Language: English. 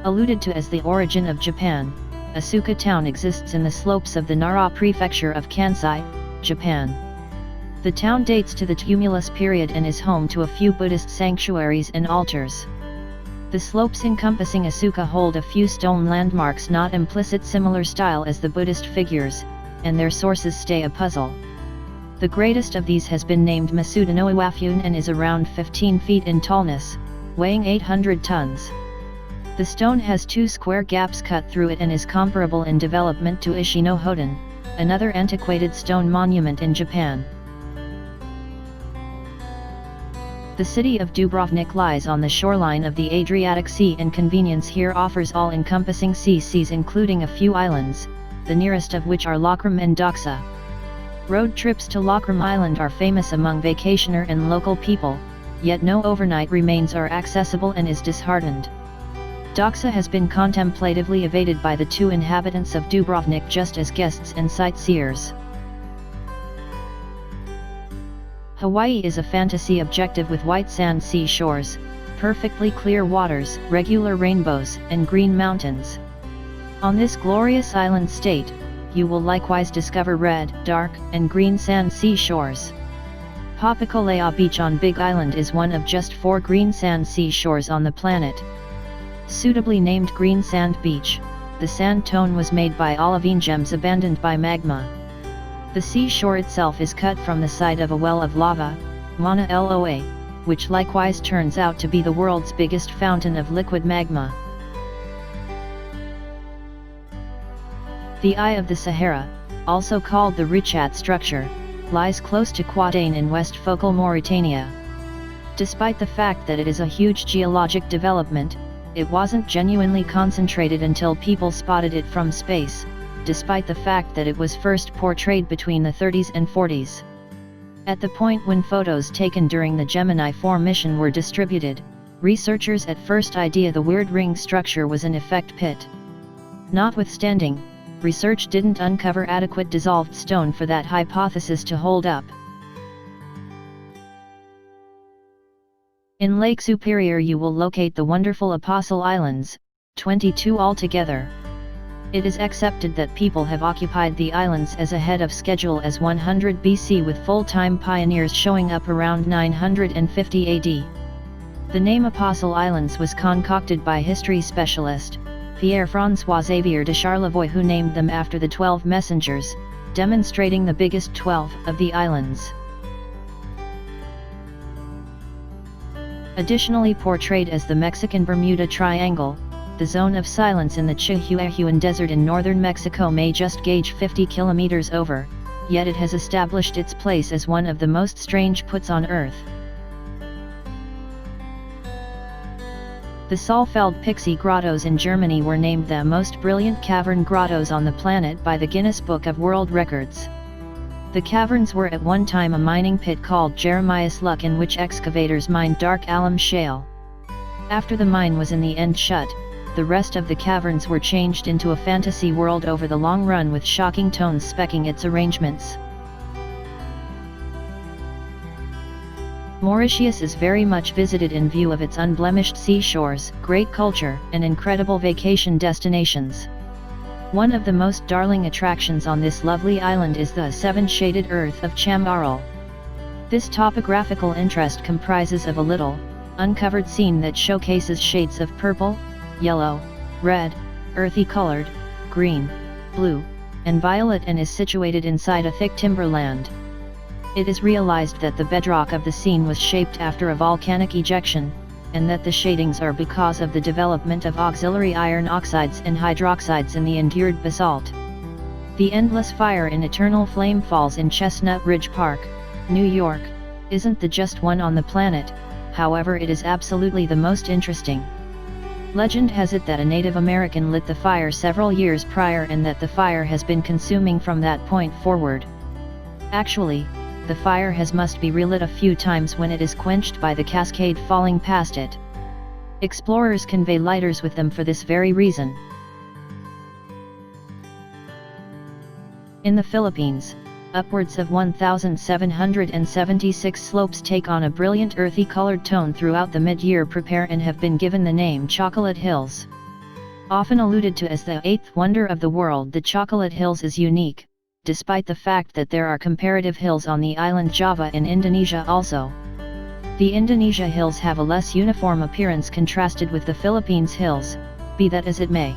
Alluded to as the origin of Japan, Asuka town exists in the slopes of the Nara prefecture of Kansai, Japan. The town dates to the tumulus period and is home to a few Buddhist sanctuaries and altars. The slopes encompassing Asuka hold a few stone landmarks not implicit similar style as the Buddhist figures, and their sources stay a puzzle. The greatest of these has been named Masuda no Iwafune and is around 15 feet in tallness, weighing 800 tons. The stone has 2 square gaps cut through it and is comparable in development to Ishi no Hoden, another antiquated stone monument in Japan. The city of Dubrovnik lies on the shoreline of the Adriatic Sea, and convenience here offers all-encompassing seas including a few islands, the nearest of which are Lokrum and Doxa. Road trips to Lokrum Island are famous among vacationer and local people, yet no overnight remains are accessible and is disheartened. Doxa has been contemplatively evaded by the 2 inhabitants of Dubrovnik just as guests and sightseers. Hawaii is a fantasy objective with white sand seashores, perfectly clear waters, regular rainbows, and green mountains. On this glorious island state, you will likewise discover red, dark, and green sand seashores. Papakolea Beach on Big Island is one of just 4 green sand seashores on the planet. Suitably named Green Sand Beach, the sand tone was made by olivine gems abandoned by magma. The seashore itself is cut from the side of a well of lava, Mauna Loa, which likewise turns out to be the world's biggest fountain of liquid magma. The Eye of the Sahara, also called the Richat structure, lies close to Quadain in West Focal Mauritania. Despite the fact that it is a huge geologic development, it wasn't genuinely concentrated until people spotted it from space, despite the fact that it was first portrayed between the 30s and 40s. At the point when photos taken during the Gemini 4 mission were distributed, researchers at first idea the weird ring structure was an effect pit. Notwithstanding, research didn't uncover adequate dissolved stone for that hypothesis to hold up. In Lake Superior you will locate the wonderful Apostle Islands, 22 altogether. It is accepted that people have occupied the islands as ahead of schedule as 100 BC with full-time pioneers showing up around 950 AD. The name Apostle Islands was concocted by history specialist, Pierre-François-Xavier de Charlevoix, who named them after the 12 messengers, demonstrating the biggest 12 of the islands. Additionally portrayed as the Mexican Bermuda Triangle, the zone of silence in the Chihuahuan Desert in northern Mexico may just gauge 50 kilometers over, yet it has established its place as one of the most strange puts on Earth. The Saalfeld Pixie Grottos in Germany were named the most brilliant cavern grottos on the planet by the Guinness Book of World Records. The caverns were at one time a mining pit called Jeremiah's Luck, in which excavators mined dark alum shale. After the mine was in the end shut, the rest of the caverns were changed into a fantasy world over the long run, with shocking tones specking its arrangements. Mauritius is very much visited in view of its unblemished seashores, great culture, and incredible vacation destinations. One of the most darling attractions on this lovely island is the 7-shaded earth of Chamarol. This topographical interest comprises of a little, uncovered scene that showcases shades of purple, yellow, red, earthy colored, green, blue, and violet, and is situated inside a thick timberland. It is realized that the bedrock of the scene was shaped after a volcanic ejection, and that the shadings are because of the development of auxiliary iron oxides and hydroxides in the endured basalt. The endless fire in eternal flame falls in Chestnut Ridge Park, New York, isn't the just one on the planet, however it is absolutely the most interesting. Legend has it that a Native American lit the fire several years prior and that the fire has been consuming from that point forward. Actually, the fire must be relit a few times when it is quenched by the cascade falling past it. Explorers convey lighters with them for this very reason. In the Philippines, upwards of 1,776 slopes take on a brilliant earthy colored tone throughout the mid-year prepare and have been given the name Chocolate Hills. Often alluded to as the eighth wonder of the world, the Chocolate Hills is unique, despite the fact that there are comparative hills on the island Java in Indonesia also. The Indonesia hills have a less uniform appearance contrasted with the Philippines hills, be that as it may.